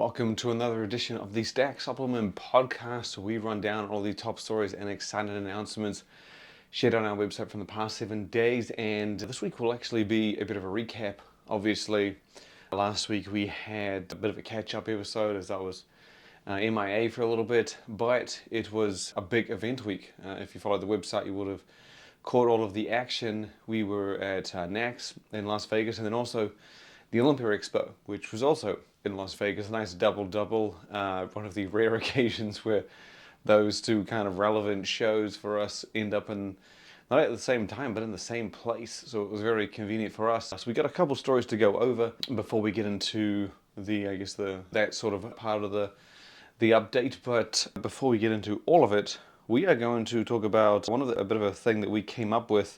Welcome to another edition of the Optimum podcast, where we run down all the top stories and exciting announcements shared on our website from the past 7 days. And this week will actually be a bit of a recap. Obviously, last week we had a bit of a catch-up episode as I was MIA for a little bit, but it was a big event week. If you followed the website, you would have caught all of the action. We were at NACS in Las Vegas, and then also the Olympia Recap, which was also in Las Vegas. A nice double-double, one of the rare occasions where those two kind of relevant shows for us end up in, not at the same time, but in the same place. So it was very convenient for us. So we got a couple stories to go over before we get into that sort of part of the update. But before we get into all of it, we are going to talk about a bit of a thing that we came up with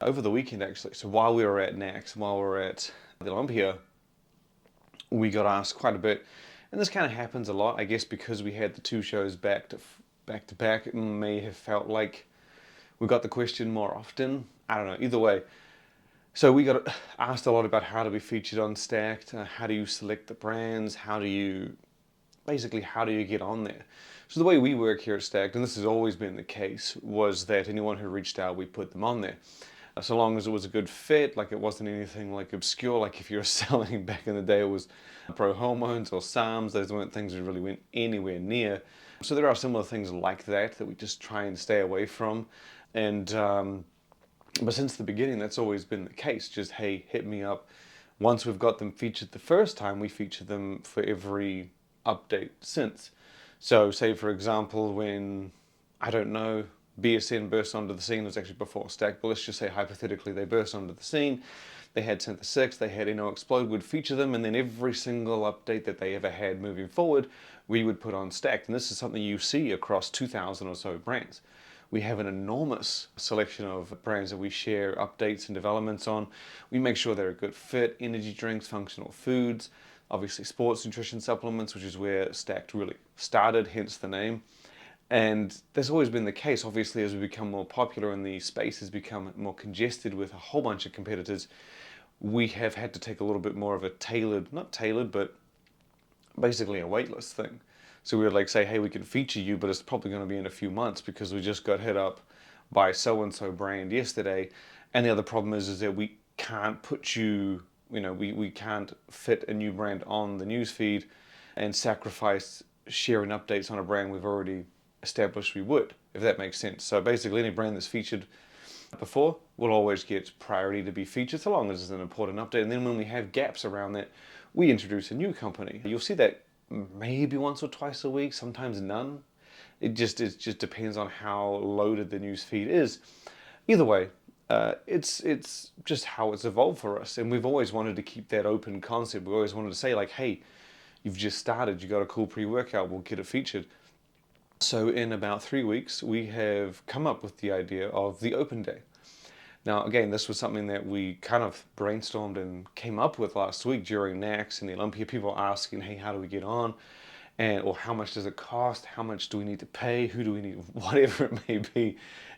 over the weekend, actually. So while we were at NACS, while we were at the Olympia, we got asked quite a bit, and this kind of happens a lot, I guess, because we had the two shows back to back. It may have felt like we got the question more often. I don't know. Either way, so we got asked a lot about how to be featured on Stacked, how do you select the brands, how do you get on there. So the way we work here at Stacked, and this has always been the case, was that anyone who reached out, we put them on there. So long as it was a good fit, like it wasn't anything like obscure, like if you were selling back in the day, it was pro hormones or SARMs, those weren't things that really went anywhere near. So there are similar things like that we just try and stay away from. And but since the beginning, that's always been the case. Just, hey, hit me up. Once we've got them featured the first time, we feature them for every update since. So say, for example, when, I don't know, BSN burst onto the scene, it was actually before Stack, but let's just say hypothetically they burst onto the scene, they had Synth 6, they had Explode, would feature them, and then every single update that they ever had moving forward, we would put on Stack. And this is something you see across 2,000 or so brands. We have an enormous selection of brands that we share updates and developments on. We make sure they're a good fit: energy drinks, functional foods, obviously sports nutrition supplements, which is where Stacked really started, hence the name. And that's always been the case. Obviously, as we become more popular and the space has become more congested with a whole bunch of competitors, we have had to take a little bit more of a not tailored, but basically a waitlist thing. So we would like say, hey, we can feature you, but it's probably going to be in a few months because we just got hit up by so-and-so brand yesterday. And the other problem is that we can't put you, we can't fit a new brand on the newsfeed and sacrifice sharing updates on a brand we've already established we would, if that makes sense. So basically any brand that's featured before will always get priority to be featured so long as it's an important update. And then when we have gaps around that, we introduce a new company. You'll see that maybe once or twice a week, sometimes none. It just depends on how loaded the news feed is. Either way, it's just how it's evolved for us, and we've always wanted to keep that open concept. We always wanted to say, like, hey, you've just started, you got a cool pre-workout, we'll get it featured. So in about 3 weeks, we have come up with the idea of the Open Day. Now, again, this was something that we kind of brainstormed and came up with last week during NACS and the Olympia. People asking, hey, how do we get on? Or how much does it cost? How much do we need to pay? Who do we need? Whatever it may be.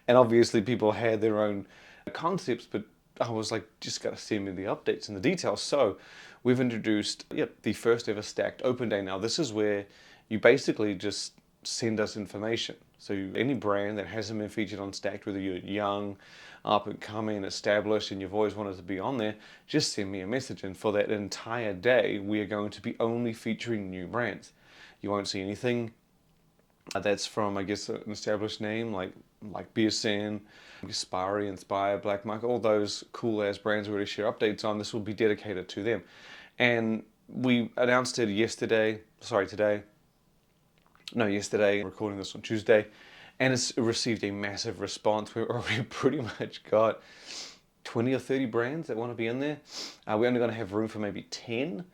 And obviously people had their own concepts, but I was like, just got to send me the updates and the details. So we've introduced the first ever Stacked Open Day. Now, this is where you basically just send us information. So any brand that hasn't been featured on Stacked, whether you're young, up and coming, established, and you've always wanted to be on there, just send me a message. And for that entire day, we are going to be only featuring new brands. You won't see anything that's from, I guess, an established name like BSN, Aspire, Inspire, Black Market, all those cool ass brands we already share updates on. This will be dedicated to them. And we announced it yesterday, recording this on Tuesday, and it's received a massive response. We've already pretty much got 20 or 30 brands that want to be in there. We're only going to have room for maybe 10,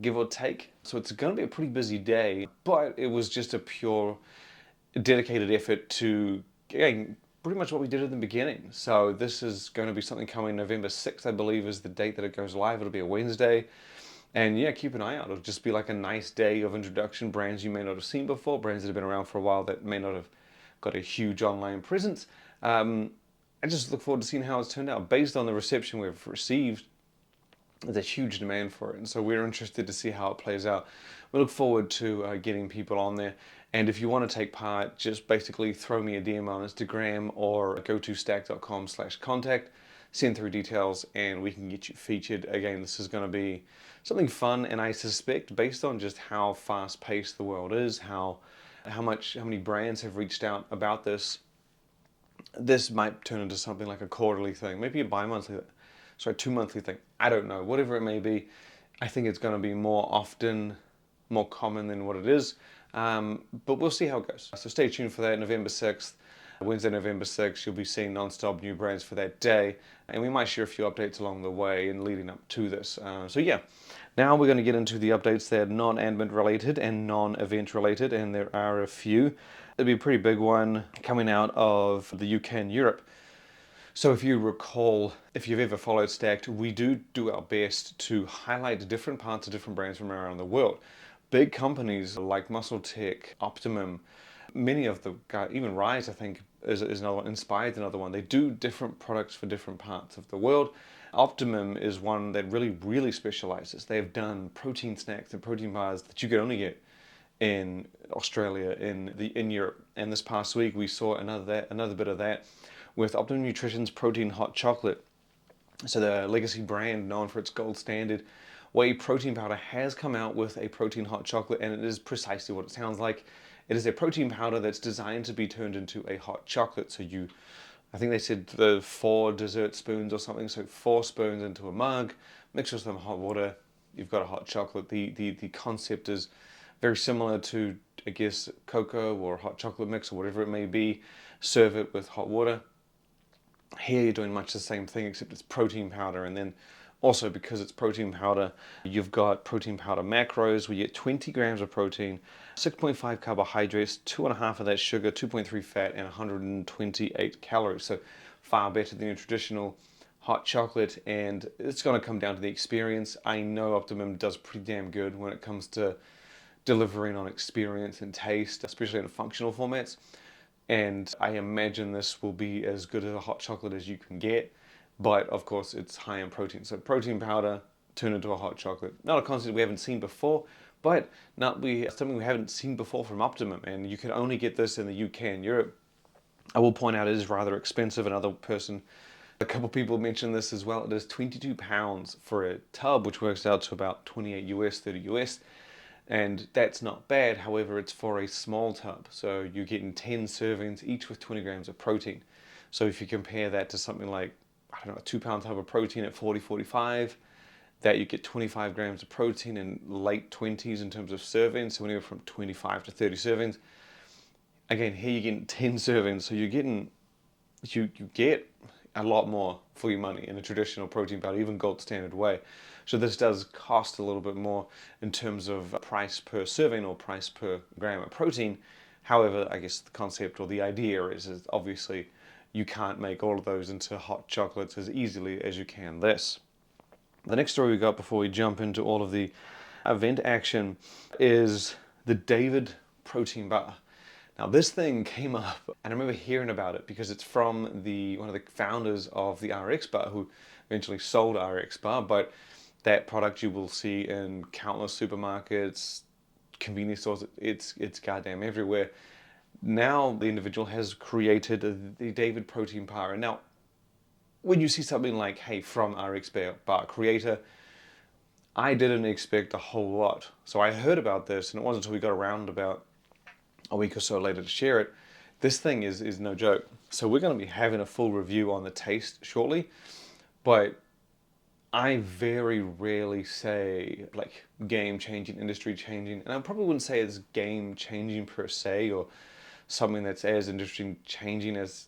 give or take. So it's going to be a pretty busy day, but it was just a pure dedicated effort to, again, pretty much what we did at the beginning. So this is going to be something coming November 6th, I believe, is the date that it goes live. It'll be a Wednesday. And yeah, keep an eye out. It'll just be like a nice day of introduction, brands you may not have seen before, brands that have been around for a while that may not have got a huge online presence. I just look forward to seeing how it's turned out. Based on the reception we've received, there's a huge demand for it, and so we're interested to see how it plays out. We look forward to getting people on there, and if you want to take part, just basically throw me a DM on Instagram or go to stack.com/contact, send through details, and we can get you featured. Again, this is going to be something fun, and I suspect based on just how fast-paced the world is, how many brands have reached out about this, this might turn into something like a quarterly thing, maybe a bi-monthly, sorry, 2-monthly thing. I don't know, whatever it may be. I think it's going to be more often, more common than what it is, but we'll see how it goes. So stay tuned for that. November 6th, Wednesday, November 6th, you'll be seeing non-stop new brands for that day, and we might share a few updates along the way and leading up to this. So yeah, now we're going to get into the updates that are non-admin related and non-event related, and there are a few. It'll be a pretty big one coming out of the UK and Europe. So if you recall, if you've ever followed Stacked, we do our best to highlight different parts of different brands from around the world. Big companies like Muscle Tech, Optimum, many of the guys, even Rise, I think, is another one, Inspired's another one. They do different products for different parts of the world. Optimum is one that really specializes. They've done protein snacks and protein bars that you could only get in Australia, in Europe. And this past week we saw another bit of that with Optimum Nutrition's protein hot chocolate. So the legacy brand known for its gold standard whey protein powder has come out with a protein hot chocolate, and it is precisely what it sounds like. It is a protein powder that's designed to be turned into a hot chocolate. So I think they said the 4 dessert spoons or something, so 4 spoons into a mug, mix with some hot water, you've got a hot chocolate. The concept is very similar to, I guess, cocoa or hot chocolate mix or whatever it may be. Serve it with hot water. Here you're doing much the same thing, except it's protein powder, and then also because it's protein powder, you've got protein powder macros where you get 20 grams of protein, 6.5 carbohydrates, 2.5 of that sugar, 2.3 fat, and 128 calories. So far better than your traditional hot chocolate, and it's going to come down to the experience. I know Optimum does pretty damn good when it comes to delivering on experience and taste, especially in functional formats. And I imagine this will be as good as a hot chocolate as you can get, but of course it's high in protein. So protein powder turned into a hot chocolate. Not a concept we haven't seen before, but something we haven't seen before from Optimum, and you can only get this in the UK and Europe. I will point out it is rather expensive. A couple people mentioned this as well. It is £22 for a tub, which works out to about 28 US, 30 US. And that's not bad, however, it's for a small tub. So you're getting 10 servings, each with 20 grams of protein. So if you compare that to something like, I don't know, a 2-pound tub of protein at 40-45, that you get 25 grams of protein in late 20s in terms of servings, so anywhere from 25 to 30 servings. Again, here you're getting 10 servings, so you get a lot more for your money in a traditional protein powder, even gold standard whey. So this does cost a little bit more in terms of price per serving or price per gram of protein. However, I guess the concept or the idea is obviously you can't make all of those into hot chocolates as easily as you can this. The next story we got before we jump into all of the event action is the David protein bar. Now this thing came up, and I remember hearing about it because it's from one of the founders of the RX bar, who eventually sold RX bar, but that product you will see in countless supermarkets, convenience stores, it's goddamn everywhere. Now the individual has created the David protein bar. And now when you see something like, hey, from RX bar creator, I didn't expect a whole lot. So I heard about this, and it wasn't until we got around about a week or so later to share it. This thing is no joke. So we're going to be having a full review on the taste shortly, but I very rarely say like game changing, industry changing, and I probably wouldn't say it's game changing per se or something that's as industry changing as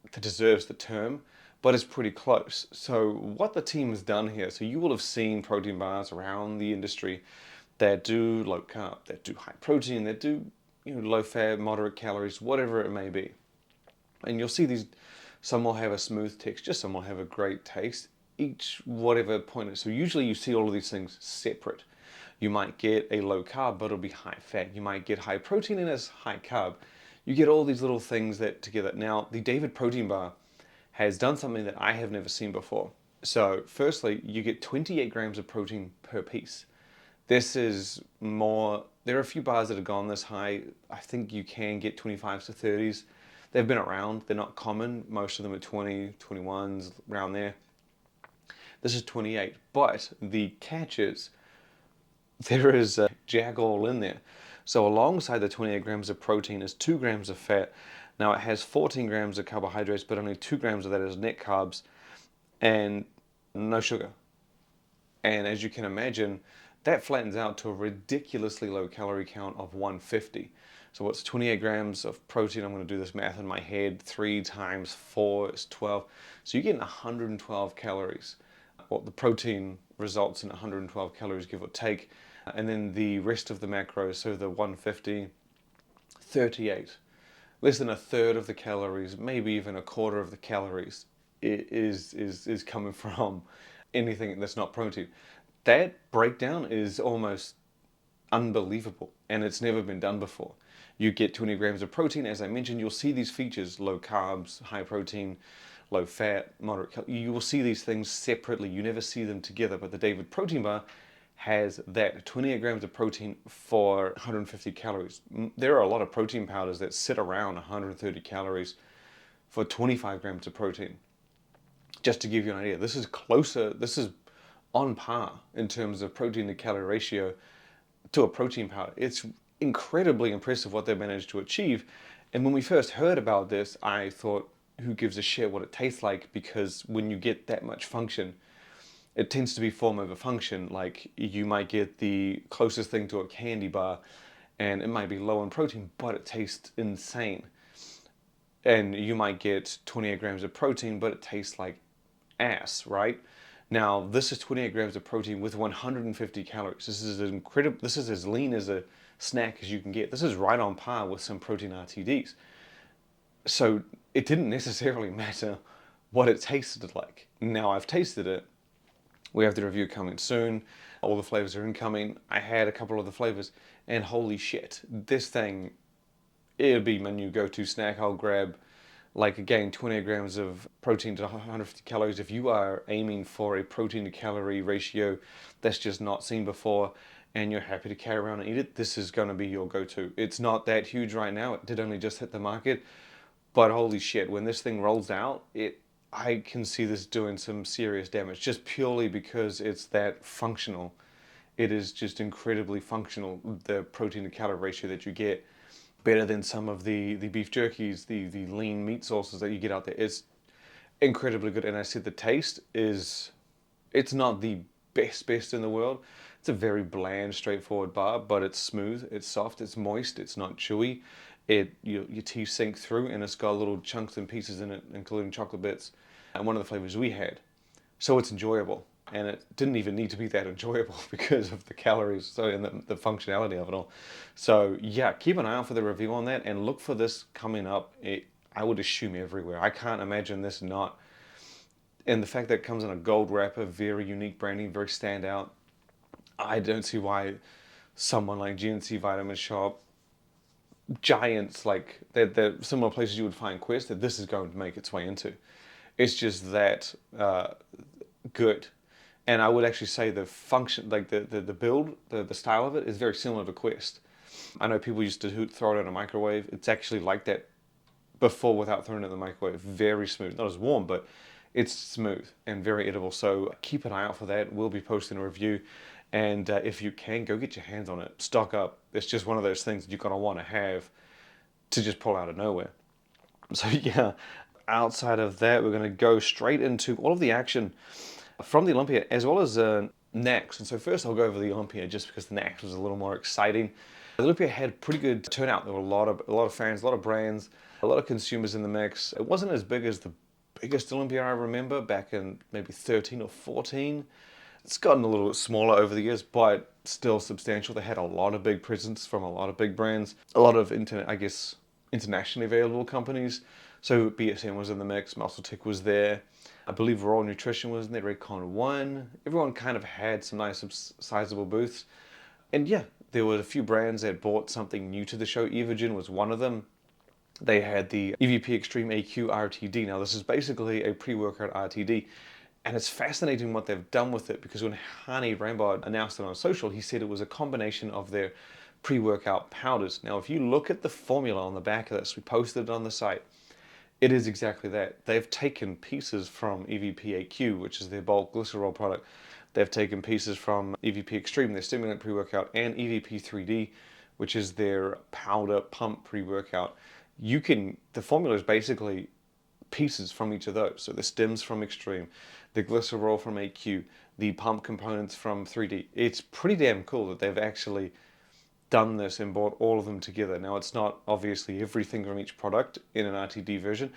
that deserves the term, but it's pretty close. So what the team has done here, so you will have seen protein bars around the industry that do low carb, that do high protein, that do low fat, moderate calories, whatever it may be. And you'll see these, some will have a smooth texture, some will have a great taste, each whatever point is. So usually you see all of these things separate. You might get a low carb, but it'll be high fat. You might get high protein and it's high carb. You get all these little things that together. Now, the David protein bar has done something that I have never seen before. So firstly, you get 28 grams of protein per piece. This is more, there are a few bars that have gone this high. I think you can get 25s to 30s. They've been around, they're not common. Most of them are 20, 21s, around there. This is 28, but the catch is there is a jack all in there. So alongside the 28 grams of protein is 2 grams of fat. Now it has 14 grams of carbohydrates, but only 2 grams of that is net carbs and no sugar. And as you can imagine, that flattens out to a ridiculously low calorie count of 150. So what's 28 grams of protein? I'm going to do this math in my head. 3 times 4 is 12. So you're getting 112 calories. Well, the protein results in 112 calories, give or take. And then the rest of the macros, so the 150, 38. Less than a third of the calories, maybe even a quarter of the calories is coming from anything that's not protein. That breakdown is almost unbelievable, and it's never been done before. You get 20 grams of protein, as I mentioned, you'll see these features, low carbs, high protein, low fat, moderate calorie. You will see these things separately, you never see them together, but the David protein bar has that 28 grams of protein for 150 calories. There are a lot of protein powders that sit around 130 calories for 25 grams of protein. Just to give you an idea, this is closer, this is on par in terms of protein to calorie ratio to a protein powder. It's incredibly impressive what they've managed to achieve. And when we first heard about this, I thought, who gives a shit what it tastes like? Because when you get that much function, it tends to be form over function. Like you might get the closest thing to a candy bar and it might be low in protein, but it tastes insane. And you might get 28 grams of protein, but it tastes like ass, right? Now, this is 28 grams of protein with 150 calories. This is incredible. This is as lean as a snack as you can get. This is right on par with some protein RTDs. So it didn't necessarily matter what it tasted like. Now I've tasted it. We have the review coming soon. All the flavors are incoming. I had a couple of the flavors and holy shit, this thing, it'll be my new go-to snack. I'll grab, like, again, 20 grams of protein to 150 calories. If you are aiming for a protein to calorie ratio that's just not seen before and you're happy to carry around and eat it, this is going to be your go-to. It's not that huge right now. It did only just hit the market, but holy shit, when this thing rolls out, I can see this doing some serious damage just purely because it's that functional. It is just incredibly functional, the protein to calorie ratio that you get. Better than some of the beef jerkies, the lean meat sauces that you get out there. It's incredibly good. And I said the taste is, it's not the best in the world. It's a very bland, straightforward bar, but it's smooth, it's soft, it's moist, it's not chewy. Your teeth sink through and it's got little chunks and pieces in it, including chocolate bits. And one of the flavors we had. So it's enjoyable. And it didn't even need to be that enjoyable because of the calories and the functionality of it all. So yeah, keep an eye out for the review on that and look for this coming up. I would assume everywhere. I can't imagine this not. And the fact that it comes in a gold wrapper, very unique branding, very standout. I don't see why someone like GNC Vitamin Shop, giants like the similar places you would find Quest, that this is going to make its way into. It's just that good. And I would actually say the function, like the build, the style of it is very similar to Quest. I know people used to throw it in a microwave. It's actually like that before without throwing it in the microwave. Very smooth. Not as warm, but it's smooth and very edible. So keep an eye out for that. We'll be posting a review. And if you can, go get your hands on it. Stock up. It's just one of those things that you're going to want to have to just pull out of nowhere. So yeah, outside of that, we're going to go straight into all of the action from the Olympia as well as NACS. And so first I'll go over the Olympia just because the NACS was a little more exciting. The Olympia had pretty good turnout. There were a lot of fans, a lot of brands, a lot of consumers in the mix. It wasn't as big as the biggest Olympia I remember back in maybe 13 or 14. It's gotten a little bit smaller over the years, but still substantial. They had a lot of big presence from a lot of big brands, a lot of internationally available companies. So BSN was in the mix, MuscleTech was there. I believe Raw Nutrition was in there, Raycon 1. Everyone kind of had some nice sizable booths. And yeah, there were a few brands that brought something new to the show. Evogen was one of them. They had the EVP Extreme AQ RTD. Now this is basically a pre-workout RTD. And it's fascinating what they've done with it, because when Hani Rambod announced it on social, he said it was a combination of their pre-workout powders. Now, if you look at the formula on the back of this, we posted it on the site, it is exactly that. They've taken pieces from EVP-AQ, which is their bulk glycerol product. They've taken pieces from EVP Extreme, their stimulant pre-workout, and EVP-3D, which is their powder pump pre-workout. The formula is basically pieces from each of those. So the stims from Extreme, the glycerol from AQ, the pump components from 3D. It's pretty damn cool that they've actually done this and brought all of them together. Now, it's not obviously everything from each product in an RTD version,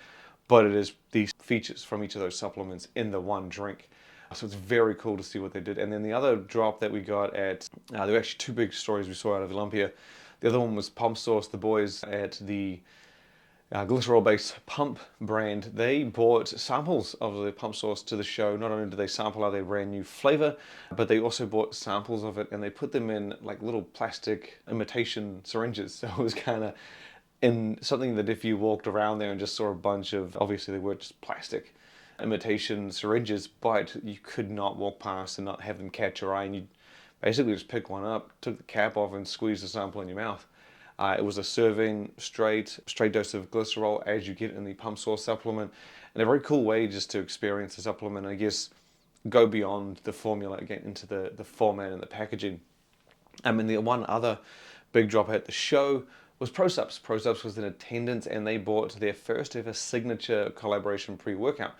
but it is these features from each of those supplements in the one drink. So it's very cool to see what they did. And then the other drop that we got at, there were actually two big stories we saw out of Olympia. The other one was Pump Source, the boys at the glycerol-based pump brand. They brought samples of the Pump Source to the show. Not only did they sample out their brand new flavor, but they also bought samples of it, and they put them in like little plastic imitation syringes. So it was kind of in something that if you walked around there and just saw a bunch of, obviously they were just plastic imitation syringes, but you could not walk past and not have them catch your eye, and you basically just pick one up, took the cap off, and squeezed the sample in your mouth. It was a serving, straight dose of glycerol as you get in the Pump Source supplement, and a very cool way just to experience the supplement, I guess, go beyond the formula, get into the format and the packaging. And the one other big drop at the show was ProSupps. ProSupps was in attendance, and they bought their first ever signature collaboration pre-workout.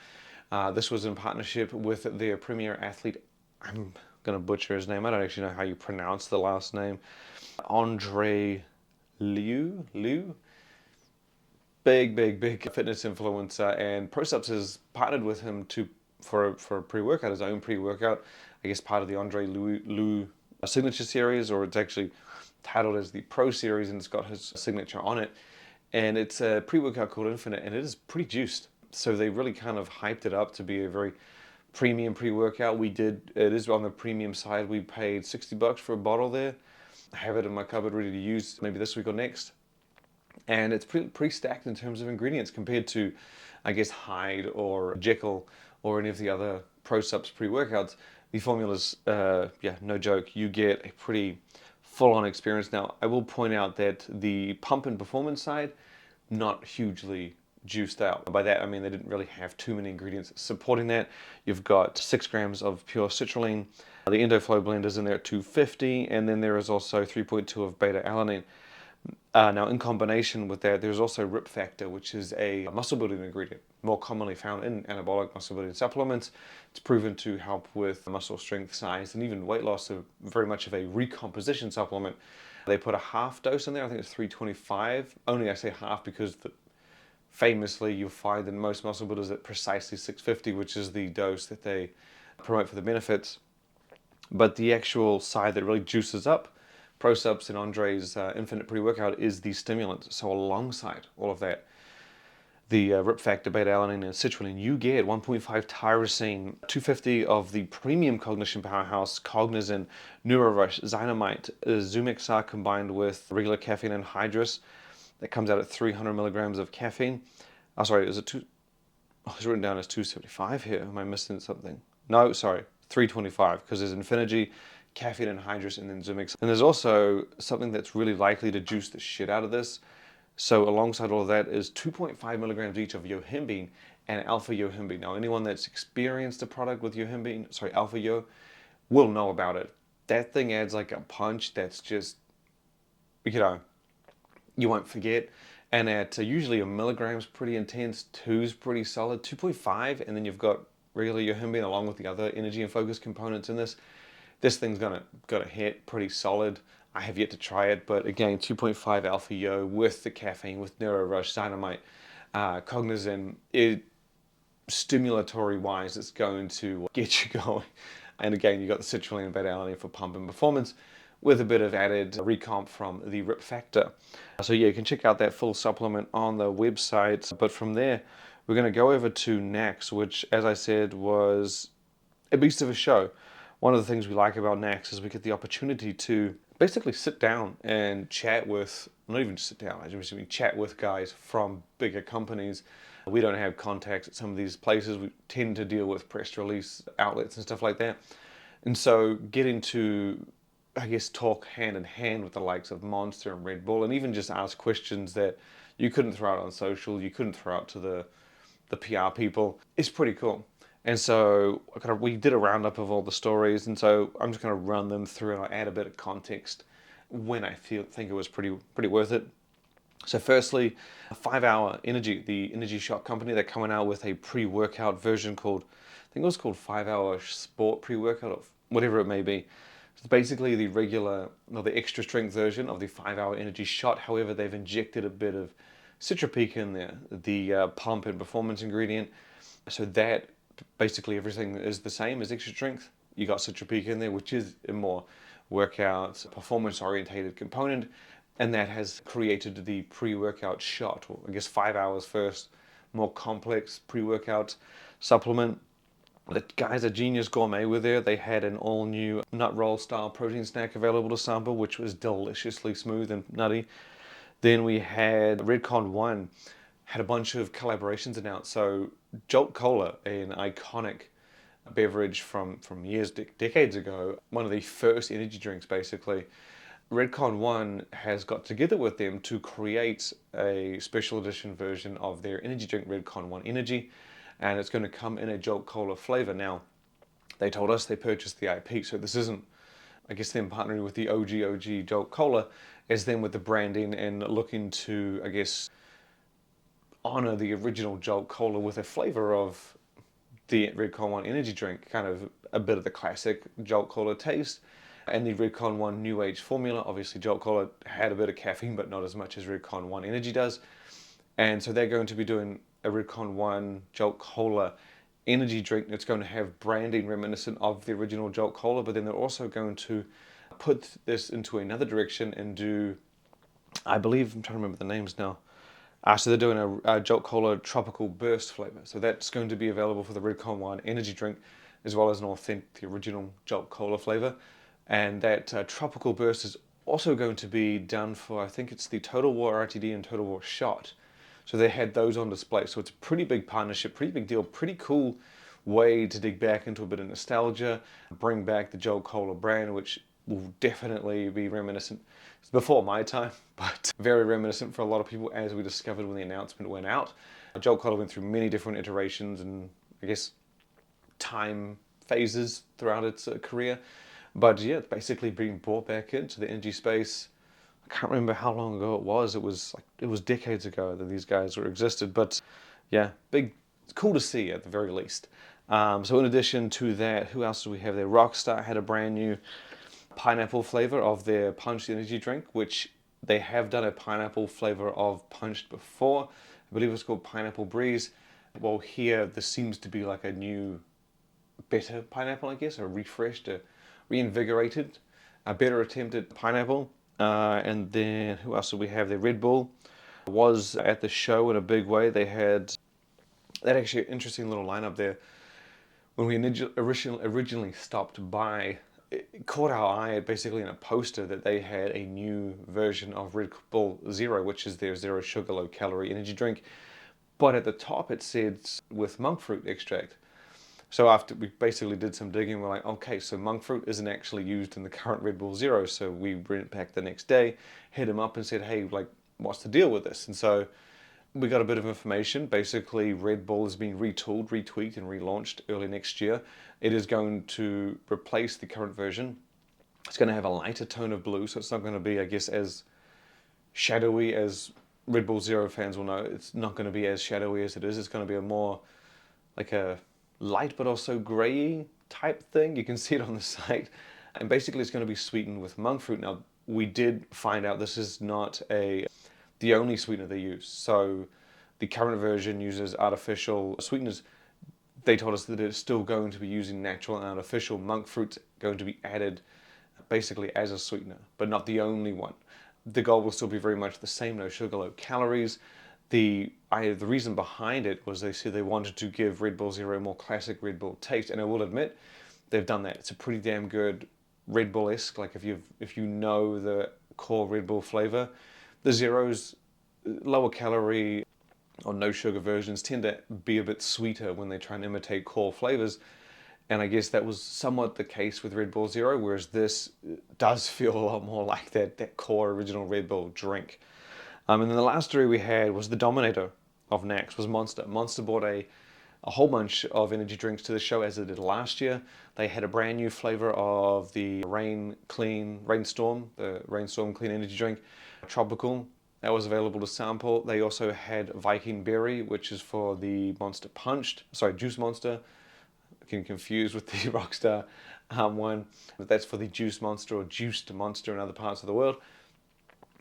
This was in partnership with their premier athlete. I'm going to butcher his name. I don't actually know how you pronounce the last name. Andrei. Liu, big fitness influencer, and ProSupps has partnered with him for a pre-workout, his own pre-workout. I guess part of the Andrei Liu signature series, or it's actually titled as the Pro series, and it's got his signature on it. And it's a pre-workout called Infinite, and it is pretty juiced. So they really kind of hyped it up to be a very premium pre-workout. It is on the premium side. We paid $60 for a bottle there. I have it in my cupboard ready to use maybe this week or next. And it's pretty stacked in terms of ingredients compared to, I guess, Hyde or Jekyll or any of the other ProSupps pre-workouts. The formula's, no joke, you get a pretty full-on experience. Now, I will point out that the pump and performance side, not hugely juiced out. By that, I mean they didn't really have too many ingredients supporting that. You've got 6 grams of pure citrulline. The EndoFlow blend is in there at 250, and then there is also 3.2 of beta-alanine. Now, in combination with that, there's also RIP factor, which is a muscle-building ingredient, more commonly found in anabolic muscle-building supplements. It's proven to help with muscle strength, size, and even weight loss, so very much of a recomposition supplement. They put a half dose in there, I think it's 325. Only I say half because famously you'll find in most muscle builders at precisely 650, which is the dose that they promote for the benefits. But the actual side that really juices up ProSupps and Andrei's Infinite Pre-Workout is the stimulant. So alongside all of that, the RIP factor, beta-alanine, and citrulline, you get 1.5 tyrosine, 250 of the premium cognition powerhouse, Cognizin, NeuroRush, Zynomite, Zumixar combined with regular caffeine anhydrous. That comes out at 300 milligrams of caffeine. Oh, sorry, is it it's written down as 275 here. Am I missing something? No, sorry, 325, because there's Infinity, caffeine anhydrous, and then Zumix. And there's also something that's really likely to juice the shit out of this. So alongside all of that is 2.5 milligrams each of yohimbine and alpha yohimbine. Now, anyone that's experienced a product with alpha yo, will know about it. That thing adds like a punch that's just, you won't forget. And at usually a milligram's pretty intense, 2's pretty solid, 2.5, and then you've got regular yohimbine along with the other energy and focus components in this. This thing's gonna hit pretty solid. I have yet to try it, but again, 2.5 alpha yo with the caffeine, with NeuroRush, Zynomite, Cognizin, stimulatory wise, it's going to get you going. And again, you got the citrulline and beta-alanine for pump and performance, with a bit of added recomp from the RIP factor. So yeah, you can check out that full supplement on the website. But from there, we're going to go over to NACS, which, as I said, was a beast of a show. One of the things we like about NACS is we get the opportunity to basically sit down and chat with, not even just sit down, I just mean chat with guys from bigger companies We don't have contacts at some of these places. We tend to deal with press release outlets and stuff like that. And so getting to, I guess, talk hand in hand with the likes of Monster and Red Bull, and even just ask questions that you couldn't throw out on social, you couldn't throw out to the PR people, is pretty cool. And so we did a roundup of all the stories, and so I'm just going to run them through and I'll add a bit of context when I think it was pretty worth it. So firstly, 5 Hour Energy, the energy shot company, they're coming out with a pre-workout version called, I think it was called 5 Hour Sport Pre-Workout, or whatever it may be. It's basically the regular, or the extra strength version of the 5 Hour Energy shot. However, they've injected a bit of citripica in there, the pump and performance ingredient, so that basically everything is the same as extra strength. You got citripica in there, which is a more workout, performance orientated component, and that has created the pre-workout shot, or I guess 5 hours first, more complex pre-workout supplement. The guys at Genius Gourmet were there. They had an all-new nut roll style protein snack available to sample, which was deliciously smooth and nutty. Then we had Redcon 1, had a bunch of collaborations announced. So Jolt Cola, an iconic beverage from years, decades ago, one of the first energy drinks basically. Redcon 1 has got together with them to create a special edition version of their energy drink, Redcon 1 Energy, and it's going to come in a Jolt Cola flavor. Now, they told us they purchased the IP, so this isn't, I guess, them partnering with the OG Jolt Cola, as them with the branding and looking to, I guess, honor the original Jolt Cola with a flavor of the Redcon 1 energy drink, kind of a bit of the classic Jolt Cola taste, and the Redcon 1 New Age formula. Obviously, Jolt Cola had a bit of caffeine, but not as much as Redcon 1 Energy does. And so they're going to be doing a Redcon 1 Jolt Cola energy drink that's going to have branding reminiscent of the original Jolt Cola, but then they're also going to put this into another direction and do, I believe, I'm trying to remember the names now. So they're doing a Jolt Cola Tropical Burst flavor. So that's going to be available for the Redcon 1 energy drink, as well as an authentic, the original Jolt Cola flavor. And that Tropical Burst is also going to be done for, I think it's the Total War RTD and Total War Shot. So they had those on display. So it's a pretty big partnership, pretty big deal, pretty cool way to dig back into a bit of nostalgia, bring back the Jolt Cola brand, which will definitely be reminiscent. It's before my time, but very reminiscent for a lot of people, as we discovered when the announcement went out. Jolt Cola went through many different iterations and, I guess, time phases throughout its career. But yeah, it's basically being brought back into the energy space. I can't remember how long ago it was. It was decades ago that these guys were existed. But yeah, it's cool to see at the very least. So in addition to that, who else do we have there? Rockstar had a brand new pineapple flavor of their Punched energy drink, which they have done a pineapple flavor of Punched before. I believe it's called Pineapple Breeze. Well, here this seems to be like a new, better pineapple, I guess, a refreshed, a reinvigorated, a better attempt at pineapple. And then who else do we have there? Red Bull was at the show in a big way. They had that actually interesting little lineup there. When we originally stopped by, it caught our eye basically in a poster that they had a new version of Red Bull Zero, which is their zero sugar, low calorie energy drink. But at the top it said with monk fruit extract. So after we basically did some digging, we're like, okay, so monk fruit isn't actually used in the current Red Bull Zero. So we went back the next day, hit him up and said, hey, like, what's the deal with this? And so we got a bit of information. Basically, Red Bull has been retooled, retweaked, and relaunched early next year. It is going to replace the current version. It's going to have a lighter tone of blue, so it's not going to be, I guess, as shadowy as Red Bull Zero fans will know. It's not going to be as shadowy as it is. It's going to be a more like a light but also grey type thing. You can see it on the site. And basically it's going to be sweetened with monk fruit. Now, we did find out this is not the only sweetener they use. So the current version uses artificial sweeteners. They told us that it's still going to be using natural and artificial. Monk fruit's going to be added basically as a sweetener, but not the only one. The goal will still be very much the same, no sugar, low calories. The reason behind it was they said they wanted to give Red Bull Zero a more classic Red Bull taste, and I will admit they've done that. It's a pretty damn good Red Bull-esque. Like if you know the core Red Bull flavor, the Zero's lower calorie, or no sugar versions tend to be a bit sweeter when they try and imitate core flavors. And I guess that was somewhat the case with Red Bull Zero, whereas this does feel a lot more like that core original Red Bull drink. And then the last story we had was the dominator of NACS was Monster. Monster brought a whole bunch of energy drinks to the show as it did last year. They had a brand new flavor of the Rainstorm, the Rainstorm Clean Energy Drink, Tropical. That was available to sample. They also had Viking Berry, which is for the Juice Monster. Getting confused with the Rockstar one, but that's for the Juice Monster or Juiced Monster in other parts of the world.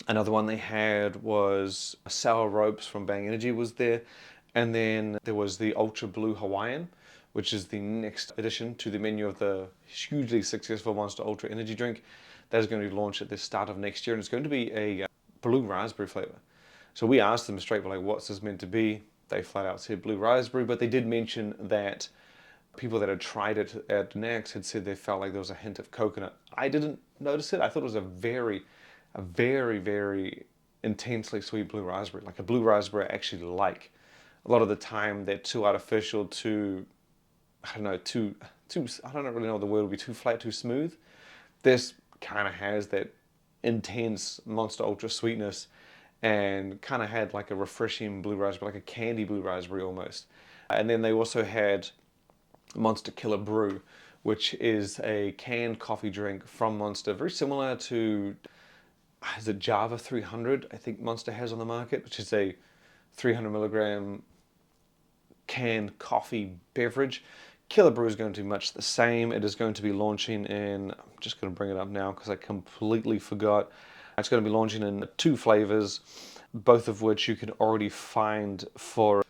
Another one they had was Sour Ropes from Bang Energy was there. And then there was the Ultra Blue Hawaiian, which is the next addition to the menu of the hugely successful Monster Ultra Energy Drink. That is going to be launched at the start of next year, and it's going to be a blue raspberry flavor. So we asked them straight, like, what's this meant to be? They flat out said blue raspberry, but they did mention that people that had tried it at NACS had said they felt like there was a hint of coconut. I didn't notice it. I thought it was a very, very intensely sweet blue raspberry, like a blue raspberry I actually like. A lot of the time they're too artificial, I don't really know what the word would be, too flat, too smooth. This kind of has that intense Monster Ultra sweetness and kind of had like a refreshing blue raspberry, like a candy blue raspberry almost. And then they also had Monster Killer Brew, which is a canned coffee drink from Monster, very similar to, is it Java 300, I think Monster has on the market, which is a 300 milligram canned coffee beverage. Killer Brew is going to be much the same. It is going to be launching in, I'm just going to bring it up now because I completely forgot. It's going to be launching in 2 flavors, both of which you can already find for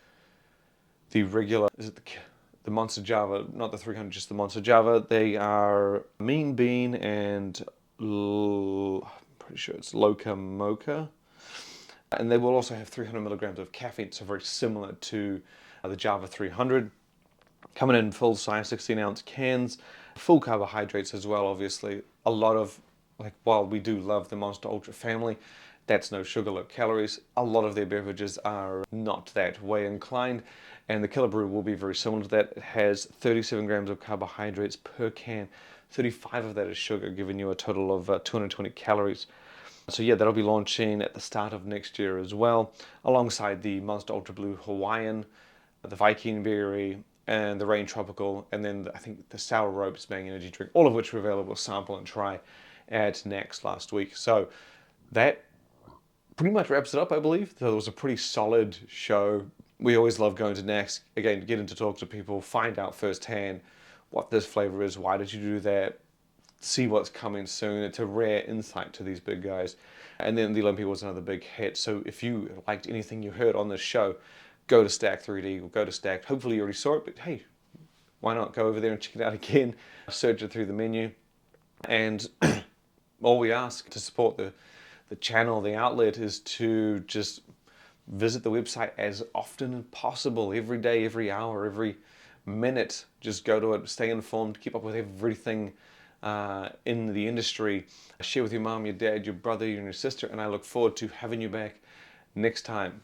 the regular, is it the Monster Java, not the 300, just the Monster Java. They are Mean Bean and I'm pretty sure it's Loca Mocha. And they will also have 300 milligrams of caffeine, so very similar to the Java 300. Coming in full size 16-ounce cans, full carbohydrates as well, obviously. A lot of, while we do love the Monster Ultra family, that's no sugar, low calories. A lot of their beverages are not that way inclined, and the Killer Brew will be very similar to that. It has 37 grams of carbohydrates per can. 35 of that is sugar, giving you a total of 220 calories. So yeah, that'll be launching at the start of next year as well, alongside the Monster Ultra Blue Hawaiian, the Viking Berry, and the Rain Tropical, and then I think the Sour Ropes Bang Energy Drink, all of which were available to sample and try at NACS last week. So that pretty much wraps it up, I believe. So it was a pretty solid show. We always love going to NACS, again, to get in to talk to people, find out firsthand what this flavor is, why did you do that, see what's coming soon. It's a rare insight to these big guys. And then the Olympia was another big hit. So if you liked anything you heard on this show, go to Stack3d or go to Stack. Hopefully you already saw it, but hey, why not go over there and check it out again, search it through the menu. And all we ask to support the channel, the outlet, is to just visit the website as often as possible, every day, every hour, every minute. Just go to it, stay informed, keep up with everything in the industry. Share with your mom, your dad, your brother, and your sister, and I look forward to having you back next time.